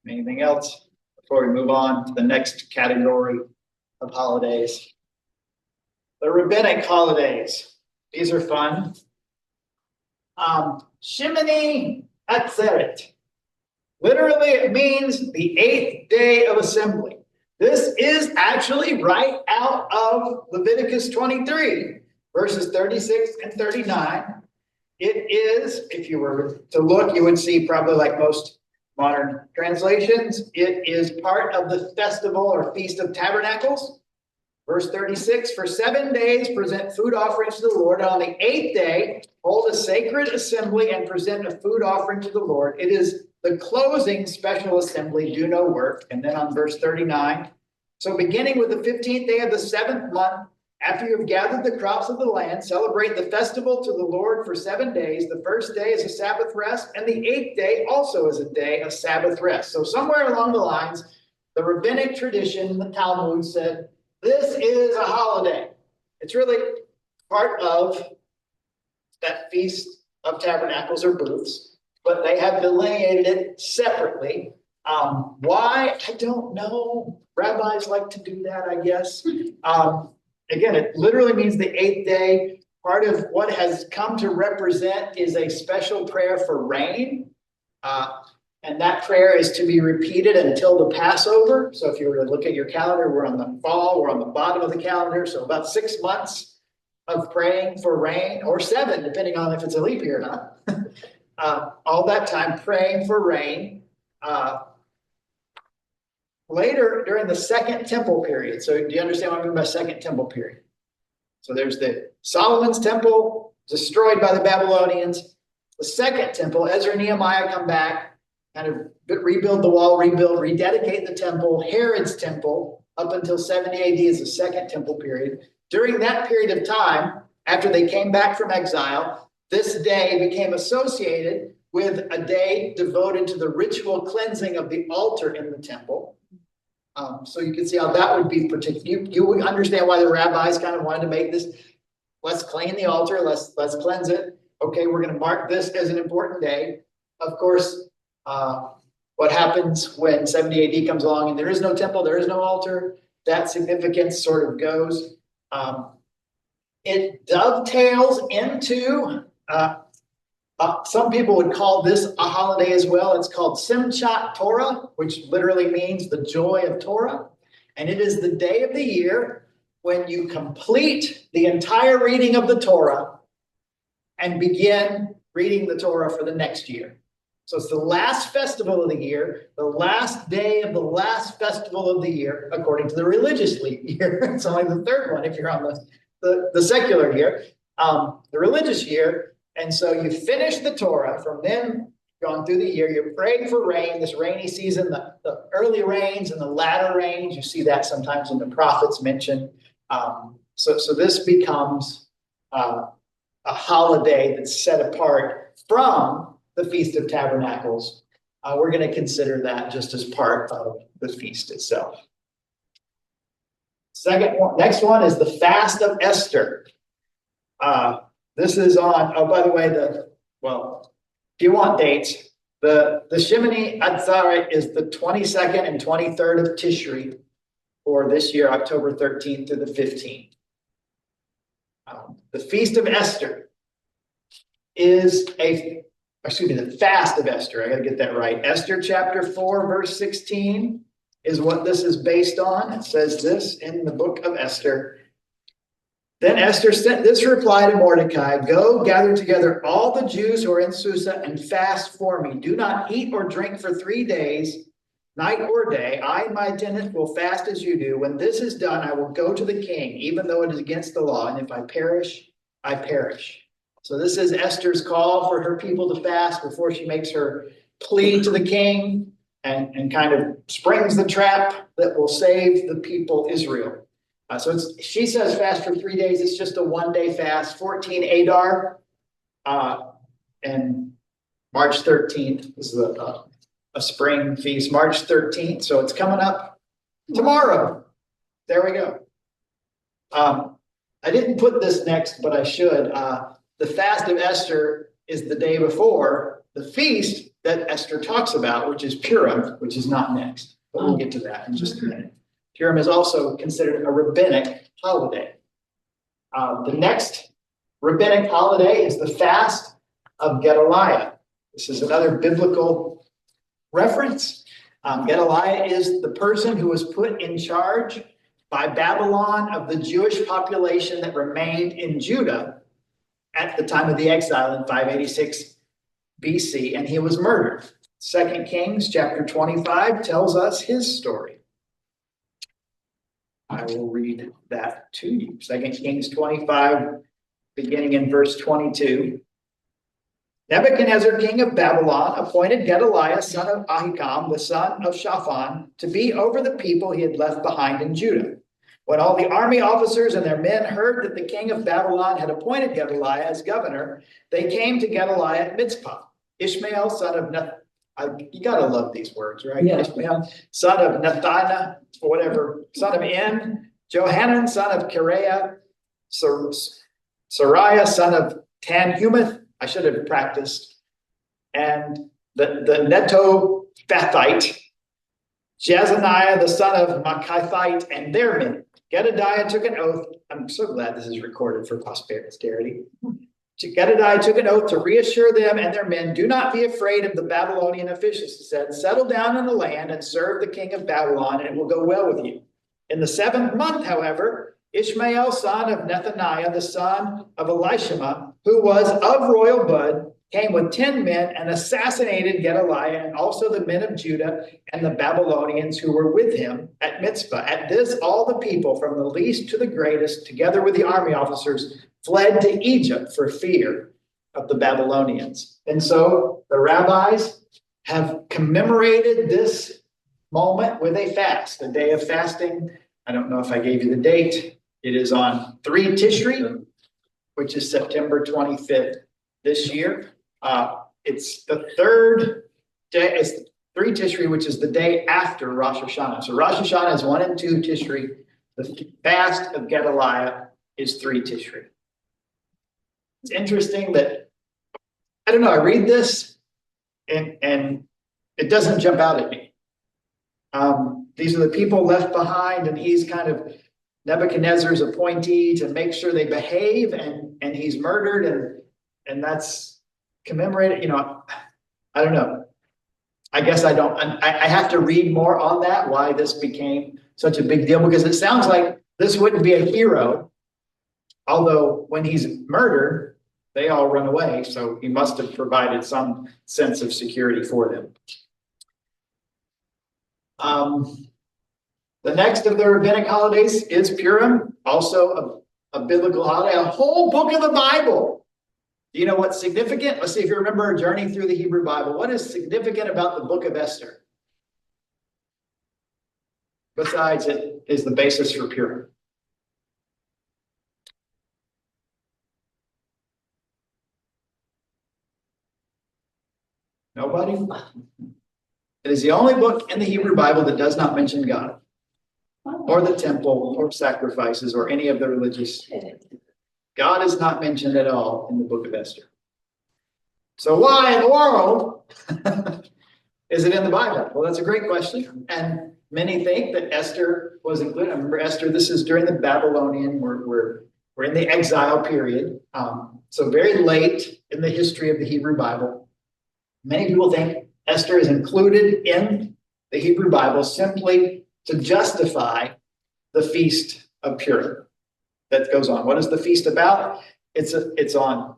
Anything else before we move on to the next category of holidays? The rabbinic holidays. These are fun. Shemini Atzeret. Literally, it means the 8th day of assembly. This is actually right out of Leviticus 23, verses 36 and 39. It is, if you were to look, you would see probably like most modern translations, it is part of the festival or Feast of Tabernacles. Verse 36, for 7 days present food offerings to the Lord, and on the 8th day hold a sacred assembly and present a food offering to the Lord. It is the closing special assembly, do no work. And then on verse 39, so beginning with the 15th day of the 7th month, after you have gathered the crops of the land, celebrate the festival to the Lord for 7 days. The first day is a Sabbath rest, and the 8th day also is a day of Sabbath rest. So somewhere along the lines, the rabbinic tradition, the Talmud said, this is a holiday. It's really part of that Feast of Tabernacles or Booths, but they have delineated it separately. Why? I don't know. Rabbis like to do that, I guess. Again, it literally means the 8th day. Part of what has come to represent is a special prayer for rain. And that prayer is to be repeated until the Passover. So if you were to look at your calendar, we're on the fall, we're on the bottom of the calendar. So about 6 months of praying for rain, or 7, depending on if it's a leap year or not. All that time praying for rain. Later, during the Second Temple period. So do you understand what I mean by Second Temple period? So there's the Solomon's temple destroyed by the Babylonians. The Second Temple, Ezra and Nehemiah come back, kind of rebuild the wall, rededicate the temple. Herod's temple, up until 70 AD, is the Second Temple period. During that period of time, after they came back from exile, this day became associated with a day devoted to the ritual cleansing of the altar in the temple. So you can see how that would be particular. You would understand why the rabbis kind of wanted to make this, let's clean the altar, let's cleanse it. Okay, we're going to mark this as an important day. Of course, what what happens when 70 AD comes along and there is no temple, there is no altar, that significance sort of goes. It dovetails into, some people would call this a holiday as well. It's called Simchat Torah, which literally means the joy of Torah. And it is the day of the year when you complete the entire reading of the Torah and begin reading the Torah for the next year. So it's the last festival of the year, the last day of the last festival of the year, according to the religious year. It's only the third one if you're on the secular year, the religious year. And so you finish the Torah. From then gone through the year, you're praying for rain, this rainy season, the early rains and the latter rains. You see that sometimes in the prophets mentioned. So this becomes a holiday that's set apart from the Feast of Tabernacles. We're going to consider that just as part of the feast itself. Next one is the Fast of Esther. This is on, oh, by the way, if you want dates, the Shemini Atzeret is the 22nd and 23rd of Tishri for this year, October 13th through the 15th. The Feast of Esther is the Fast of Esther. I got to get that right. Esther chapter 4, verse 16 is what this is based on. It says this in the book of Esther. Then Esther sent this reply to Mordecai, "Go gather together all the Jews who are in Susa and fast for me. Do not eat or drink for 3 days, night or day. I and my attendants will fast as you do. When this is done, I will go to the king, even though it is against the law. And if I perish, I perish." So this is Esther's call for her people to fast before she makes her plea to the king and kind of springs the trap that will save the people Israel. So she says fast for 3 days. It's just a 1-day fast, 14 Adar, and March 13th is a spring feast, March 13th. So it's coming up tomorrow. There we go. I didn't put this next, but I should. The Fast of Esther is the day before the feast that Esther talks about, which is Purim, which is not next. But we'll get to that in just a minute. Purim is also considered a rabbinic holiday. The next rabbinic holiday is the Fast of Gedaliah. This is another biblical reference. Gedaliah is the person who was put in charge by Babylon of the Jewish population that remained in Judah at the time of the exile in 586 BC, and he was murdered. 2 Kings chapter 25 tells us his story. I will read that to you. 2 Kings 25, beginning in verse 22. Nebuchadnezzar, king of Babylon, appointed Gedaliah, son of Ahikam, the son of Shaphan, to be over the people he had left behind in Judah. When all the army officers and their men heard that the king of Babylon had appointed Gedaliah as governor, they came to Gedaliah at Mitzpah. Ishmael, son of you gotta love these words, right? Yeah. Ishmael, son of Nethaniah, or whatever, son of En, Johanan, son of Kareah, Sariah, son of Tanhumeth, I should have practiced, and the Netophathite, Jezaniah, the son of Machithite, and their men. Gedaliah took an oath. I'm so glad this is recorded for posterity. Gedaliah took an oath to reassure them and their men, "Do not be afraid of the Babylonian officials," he said. "Settle down in the land and serve the king of Babylon, and it will go well with you." In the 7th month, however, Ishmael, son of Nethaniah, the son of Elishama, who was of royal blood, came with 10 men and assassinated Gedaliah and also the men of Judah and the Babylonians who were with him at Mitzpah. At this, all the people, from the least to the greatest, together with the army officers, fled to Egypt for fear of the Babylonians. And so the rabbis have commemorated this moment with a fast, a day of fasting. I don't know if I gave you the date. It is on 3 Tishri, which is September 25th this year. It's the 3rd day, it's 3 Tishri, which is the day after Rosh Hashanah. So Rosh Hashanah is 1 and 2 Tishri. The fast of Gedaliah is 3 Tishri. It's interesting that, I don't know, I read this and it doesn't jump out at me. These are the people left behind, and he's kind of Nebuchadnezzar's appointee to make sure they behave, and he's murdered, and that's commemorated, I don't know. I guess I have to read more on that, why this became such a big deal, because it sounds like this wouldn't be a hero. Although when he's murdered, they all run away, so he must have provided some sense of security for them. The next of the rabbinic holidays is Purim, also a biblical holiday, a whole book of the Bible. Do you know what's significant? Let's see if you remember our journey through the Hebrew Bible. What is significant about the book of Esther? Besides, it is the basis for Purim. Nobody? It is the only book in the Hebrew Bible that does not mention God, or the temple, or sacrifices, or any of the religious. God is not mentioned at all in the book of Esther. So why in the world is it in the Bible? Well, that's a great question. And many think that Esther was included. I remember Esther, this is during the Babylonian, we're in the exile period. So very late in the history of the Hebrew Bible. Many people think Esther is included in the Hebrew Bible simply to justify the Feast of Purim that goes on. What is the feast about? It's on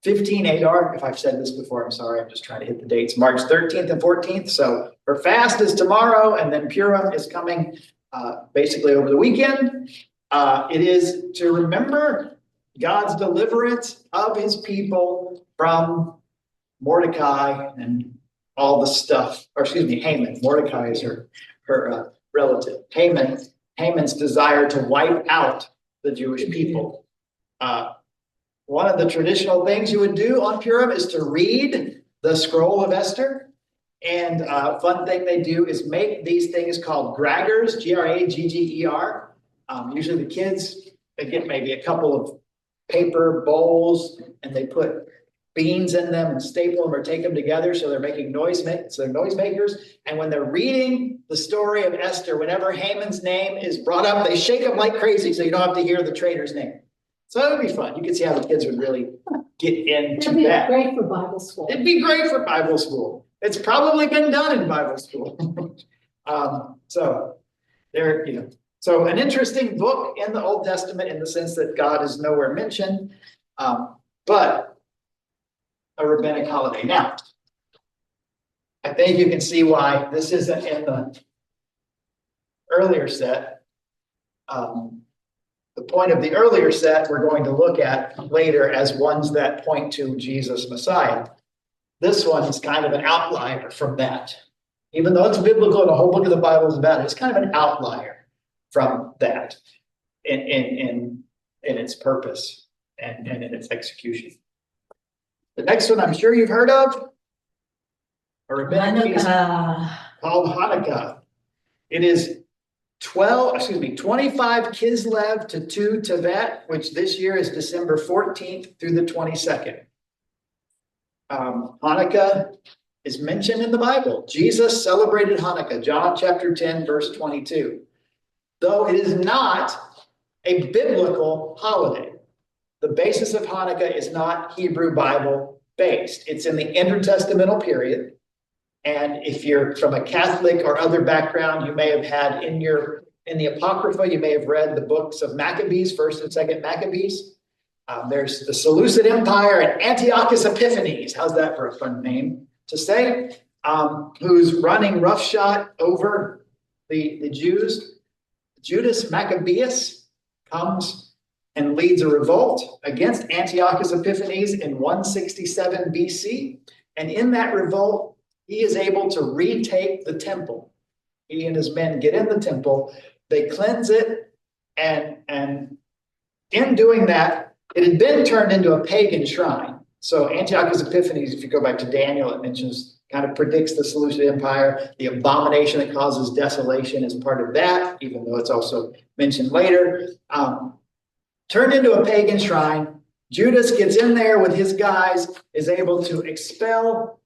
15 Adar. If I've said this before, I'm sorry. I'm just trying to hit the dates. March 13th and 14th. So her fast is tomorrow, and then Purim is coming basically over the weekend. It is to remember God's deliverance of his people from Mordecai and all the stuff, or excuse me, Haman. Mordecai is her relative. Haman's desire to wipe out the Jewish people. One of the traditional things you would do on Purim is to read the scroll of Esther. And a fun thing they do is make these things called graggers, Gragger. Usually the kids, they get maybe a couple of paper bowls and they put beans in them and staple them or take them together, so they're making noise. So they're noisemakers. And when they're reading the story of Esther, whenever Haman's name is brought up, they shake them like crazy so you don't have to hear the traitor's name. So it would be fun. You can see how the kids would really get into It'd be that. great for Bible school. It'd be great for Bible school. It's probably been done in Bible school. So there, so an interesting book in the Old Testament in the sense that God is nowhere mentioned, but a rabbinic holiday. Now, I think you can see why this isn't in the earlier set. The point of the earlier set we're going to look at later as ones that point to Jesus Messiah. This one is kind of an outlier from that. Even though it's biblical and the whole book of the Bible is about it, it's kind of an outlier from that in its purpose and in its execution. The next one I'm sure you've heard of, a rabbinic feast called Hanukkah. It is 25 Kislev to 2 Tevet, which this year is December 14th through the 22nd. Hanukkah is mentioned in the Bible. Jesus celebrated Hanukkah, John chapter 10, verse 22. Though it is not a biblical holiday. The basis of Hanukkah is not Hebrew Bible based. It's in the intertestamental period. And if you're from a Catholic or other background, you may have had in the Apocrypha, you may have read the books of Maccabees, 1st and 2nd Maccabees. There's the Seleucid Empire and Antiochus Epiphanes. How's that for a fun name to say? Who's running roughshod over the Jews. Judas Maccabeus comes and leads a revolt against Antiochus Epiphanes in 167 BC. And in that revolt, he is able to retake the temple. He and his men get in the temple, they cleanse it, and in doing that, it had been turned into a pagan shrine. So Antiochus Epiphanes, if you go back to Daniel, it mentions, kind of predicts the Seleucid Empire. The abomination that causes desolation is part of that, even though it's also mentioned later. Turned into a pagan shrine. Judas gets in there with his guys, is able to expel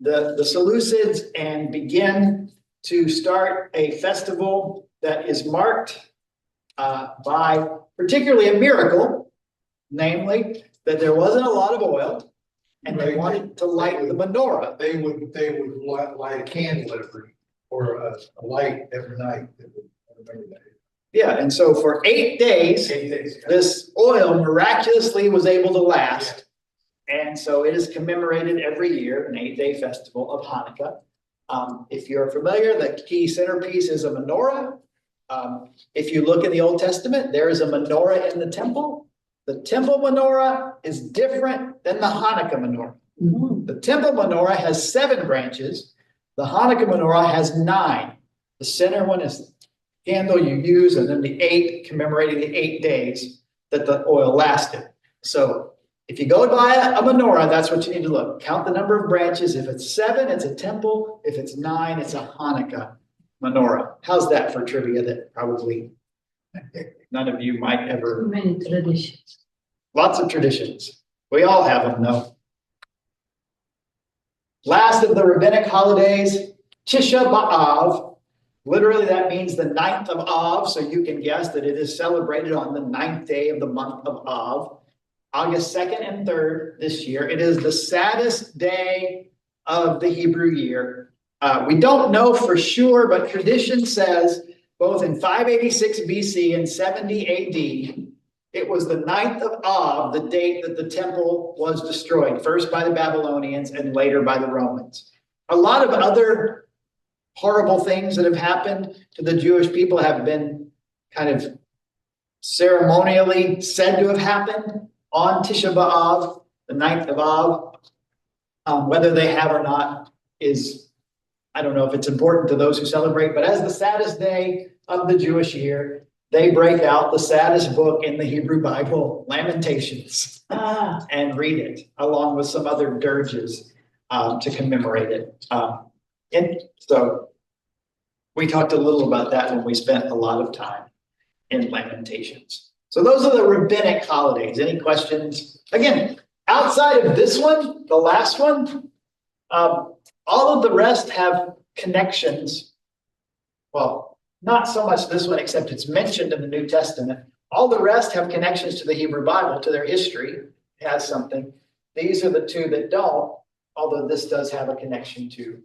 the Seleucids and begin to start a festival that is marked by particularly a miracle, namely that there wasn't a lot of oil and they wanted to light the menorah. They would light a candle or a light every night. That would remember that. Yeah, and so for 8 days, 8 days. this oil miraculously was able to last. And so it is commemorated every year, an 8-day festival of Hanukkah. If you're familiar, the key centerpiece is a menorah. If you look in the Old Testament, there is a menorah in the temple. The temple menorah is different than the Hanukkah menorah. The temple menorah has 7 branches. The Hanukkah menorah has 9. The center one is the candle you use, and then the 8 commemorating the 8 days that the oil lasted. So if you go buy a menorah, that's what you need to look. Count the number of branches. If it's 7, it's a temple. If it's 9, it's a Hanukkah menorah. How's that for trivia that probably none of you might ever? Many traditions. Lots of traditions. We all have them though. Last of the rabbinic holidays, Tisha B'Av. Literally that means the 9th of Av. So you can guess that it is celebrated on the 9th day of the month of Av. August 2nd and 3rd this year. It is the saddest day of the Hebrew year. We don't know for sure, but tradition says both in 586 BC and 70 AD, it was the 9th of Av, the date that the temple was destroyed, first by the Babylonians and later by the Romans. A lot of other horrible things that have happened to the Jewish people have been kind of ceremonially said to have happened on Tisha B'Av, the 9th of Av. Whether they have or not is, I don't know if it's important to those who celebrate, but as the saddest day of the Jewish year, they break out the saddest book in the Hebrew Bible, Lamentations, and read it along with some other dirges to commemorate it. And so we talked a little about that when we spent a lot of time in Lamentations. So those are the rabbinic holidays. Any questions? Again, outside of this one, the last one, all of the rest have connections. Well, not so much this one, except it's mentioned in the New Testament. All the rest have connections to the Hebrew Bible, to their history. It has something. These are the 2 that don't, although this does have a connection to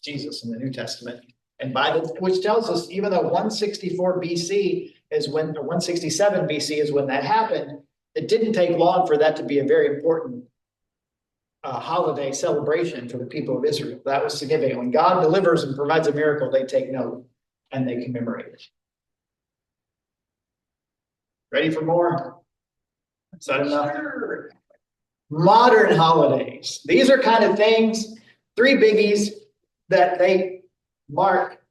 Jesus in the New Testament. And which tells us, even though 164 BC is when, or 167 BC is when that happened, it didn't take long for that to be a very important holiday celebration for the people of Israel. That was significant. When God delivers and provides a miracle, they take note and they commemorate it. Ready for more? Is that enough? Modern holidays. These are kind of things, 3 biggies that they mark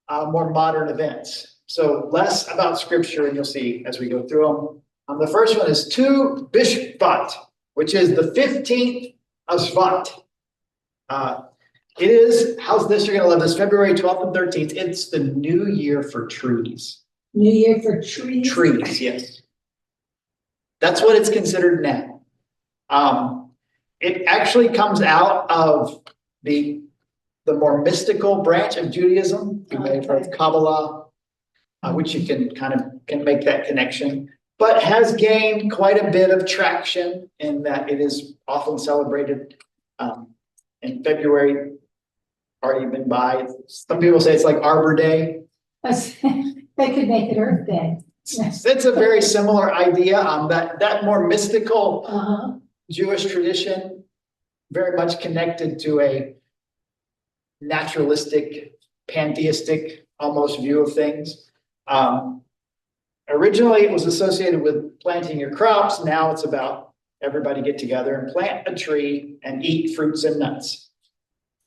more modern events. So less about scripture, and you'll see as we go through them. The first one is Tu Bishvat, which is the 15th of Shvat. It is, how's this? You're going to love this, February 12th and 13th. It's the new year for trees. New Year for trees. Trees, yes. That's what it's considered now. It actually comes out of the more mystical branch of Judaism. You may have heard of Kabbalah, which you can make that connection, but has gained quite a bit of traction in that it is often celebrated in February, or even by, some people say it's like Arbor Day. They could make it Earth Day. It's a very similar idea. That more mystical Jewish tradition, very much connected to a naturalistic, pantheistic almost view of things. Originally, it was associated with planting your crops. Now it's about everybody get together and plant a tree and eat fruits and nuts.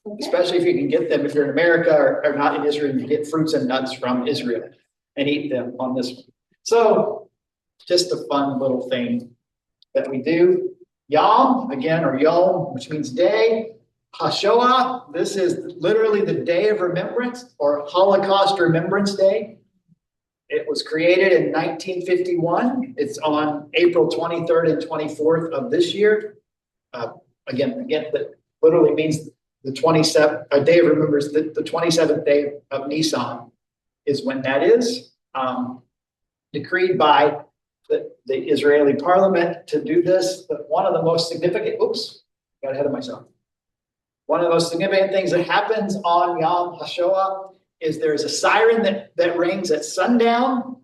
Okay. Especially if you can get them, if you're in America or not in Israel, you get fruits and nuts from Israel and eat them on this one. So just a fun little thing that we do. Yom, again, or Yom, which means day. Hashoah, this is literally the Day of Remembrance or Holocaust Remembrance Day. It was created in 1951. It's on April 23rd and 24th of this year. Again, that literally means the 27th, a day of remembrance, the 27th day of Nisan is when that is, decreed by the Israeli parliament to do this. But one of the most significant, oops, got ahead of myself. One of the most significant things that happens on Yom HaShoah is there's a siren that rings at sundown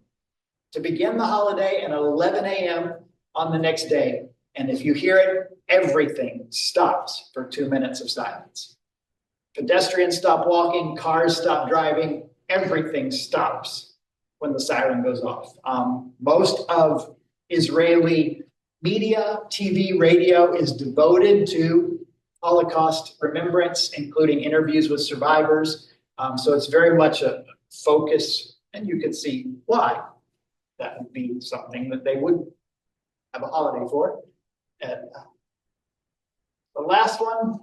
to begin the holiday and at 11 a.m. on the next day. And if you hear it, everything stops for 2 minutes of silence. Pedestrians stop walking, cars stop driving, everything stops when the siren goes off. Most of Israeli media, TV, radio is devoted to Holocaust remembrance, including interviews with survivors. So it's very much a focus, and you can see why that would be something that they would have a holiday for. And the last one,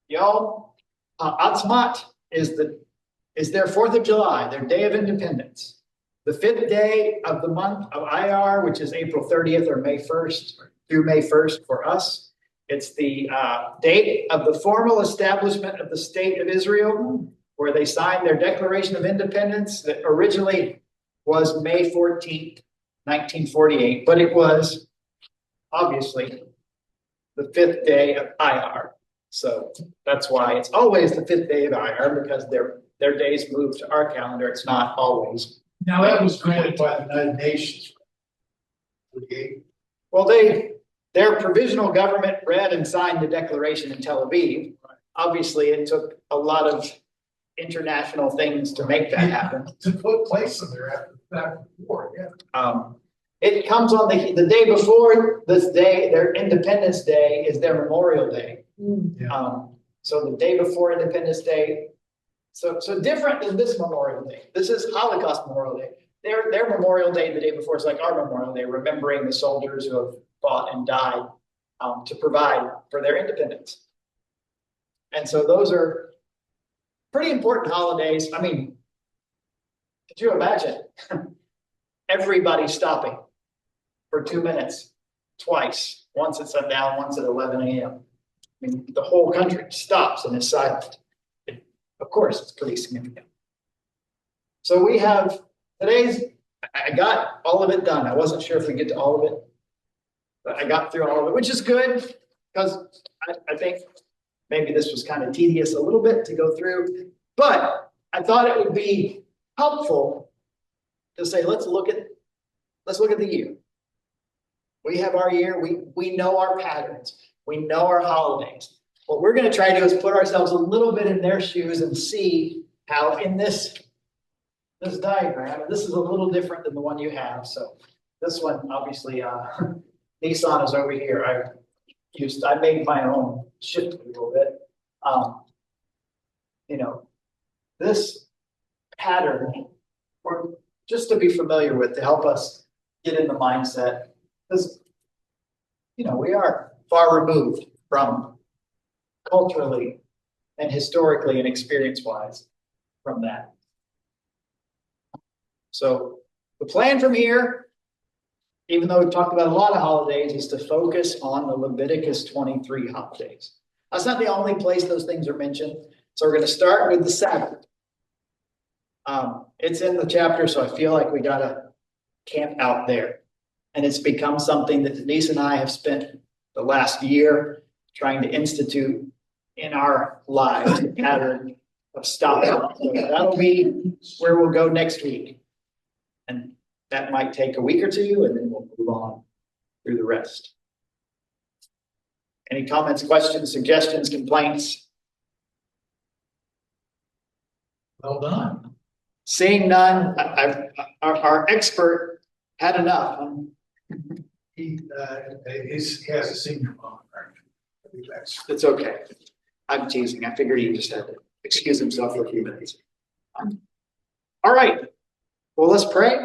y'all, Atzmat is their 4th of July, their Day of Independence. The 5th day of the month of Iyar, which is April 30th or May 1st through May 1st for us. It's the date of the formal establishment of the State of Israel, where they signed their Declaration of Independence that originally was May 14th, 1948, but it was obviously the 5th day of Iyar. So that's why it's always the 5th day of Iyar, because their days move to our calendar. It's not always. Now, that was granted by the United Nations. Okay. Well, their provisional government read and signed the declaration in Tel Aviv. Obviously, it took a lot of international things to make that happen. To put place in there after that war, yeah. It comes on the day before this day, their Independence Day is their Memorial Day. So the day before Independence Day, so different than this Memorial Day. This is Holocaust Memorial Day. Their Memorial Day, the day before, is like our Memorial Day, remembering the soldiers who have fought and died to provide for their independence. And so those are pretty important holidays. I mean, could you imagine everybody stopping for 2 minutes, twice, once at sundown, once at 11 a.m. I mean, the whole country stops and is silent. Of course, it's pretty significant. So we have I got all of it done. I wasn't sure if we get to all of it, but I got through all of it, which is good, because I think maybe this was kind of tedious a little bit to go through, but I thought it would be helpful to say, let's look at the year. We have our year. We know our patterns. We know our holidays. What we're going to try to do is put ourselves a little bit in their shoes and see how in this diagram, and this is a little different than the one you have. So this one, obviously, Nisan is over here. I made my own shift a little bit. This pattern, or just to be familiar with, to help us get in the mindset, because, we are far removed from culturally and historically and experience-wise from that. So the plan from here, even though we've talked about a lot of holidays, is to focus on the Leviticus 23 holidays. That's not the only place those things are mentioned. So we're going to start with the Sabbath. It's in the chapter, so I feel like we got to camp out there. And it's become something that Denise and I have spent the last year trying to institute in our lives, the pattern of stopping. So that'll be where we'll go next week. And that might take a week or two, and then we'll move on through the rest. Any comments, questions, suggestions, complaints? Well done. Seeing none, our expert had enough. He has a senior mom, right? It's okay. I'm teasing. I figured he just had to excuse himself for a few minutes. All right. Well, let's pray,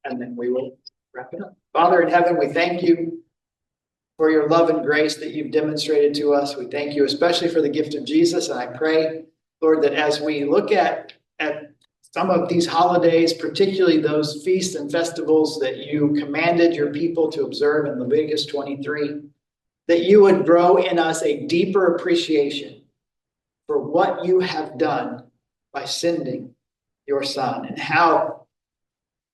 and then we will wrap it up. Father in heaven, we thank you for your love and grace that you've demonstrated to us. We thank you especially for the gift of Jesus. And I pray, Lord, that as we look at some of these holidays, particularly those feasts and festivals that you commanded your people to observe in Leviticus 23, that you would grow in us a deeper appreciation for what you have done by sending your son, and how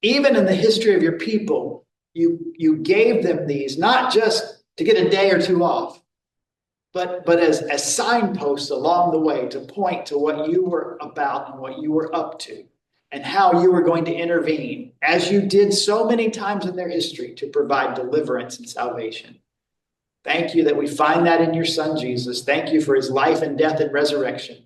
even in the history of your people, you gave them these, not just to get a day or two off, but as signposts along the way to point to what you were about and what you were up to, and how you were going to intervene, as you did so many times in their history, to provide deliverance and salvation. Thank you that we find that in your son, Jesus. Thank you for his life and death and resurrection.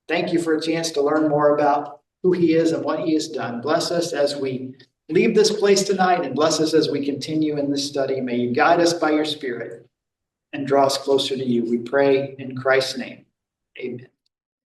Thank you for a chance to learn more about who he is and what he has done. Bless us as we leave this place tonight, and bless us as we continue in this study. May you guide us by your Spirit and draw us closer to you. We pray in Christ's name. Amen.